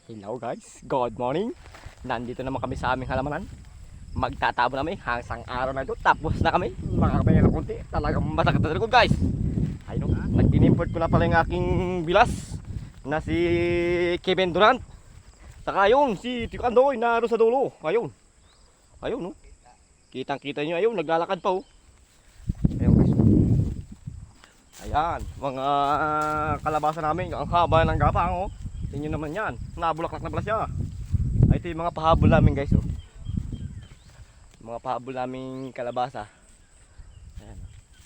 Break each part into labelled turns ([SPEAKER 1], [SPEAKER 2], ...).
[SPEAKER 1] Hello guys, good morning. Nandito naman kami sa aming halamanan. Magtatabo namin hanggang araw na ito. Tapos na kami. Makakapahinga ng konti. Talagang masakit na ko guys. Ayun, nag-import ko na pala yung aking bilas na si Kevin Durant. Saka yun, si Tio Andoy naroon sa dulo. Ayun. Ayun no. Kitang-kita nyo, ayun, naglalakad pa oh. Ayun guys. Ayan, mga kalabasa namin. Ang haba ng gapang oh. Tingnan nyo naman yan. Nabulaklak na pala siya. Ay, ito yung mga pahabol namin guys oh. Mga pahabol namin kalabasa. Ayan.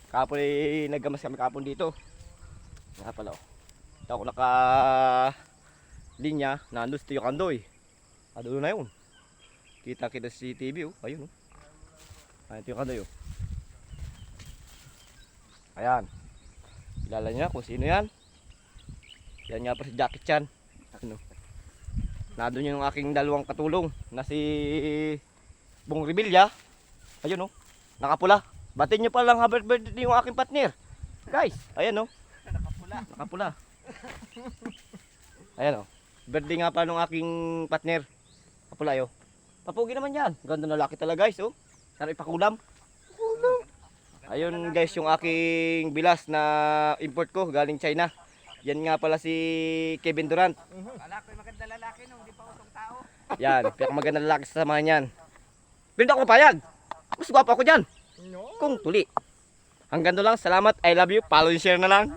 [SPEAKER 1] Kapon ay naggamas kami kapon dito. Nga pala oh. Ito ako naka linya. Nandun si Tio Andoy. Adulo na yun. Kita kita si TV oh. Ayun oh. Ayan Tio Andoy oh. Ayan. Kilala niya kung sino yan. Yan nga pa si Jackie Chan. Ano? Nandun yung aking dalawang katulong na si Bong Revilla. Ayun oh. Nakapula. Batin nyo pa lang happy birthday yung aking partner. Guys, ayan oh. Nakapula. Nakapula. Ayan oh. Birthday nga pa nung aking partner. Kapula yo. Papugi naman yan. Ganda na laki talaga guys oh. Sana ipakulam. Ayun guys yung aking bilas na import ko galing China. Yan nga pala si Kevin Durant.
[SPEAKER 2] Wala ko yung maganda lalaki nung di pa utong tao.
[SPEAKER 1] Yan, pero maganda lalaki sa samahan yan. Pero hindi ako mapayag. Mas gwapo ako dyan.
[SPEAKER 2] No.
[SPEAKER 1] Kung tuli. Hanggang doon lang, salamat, I love you, follow and share na lang.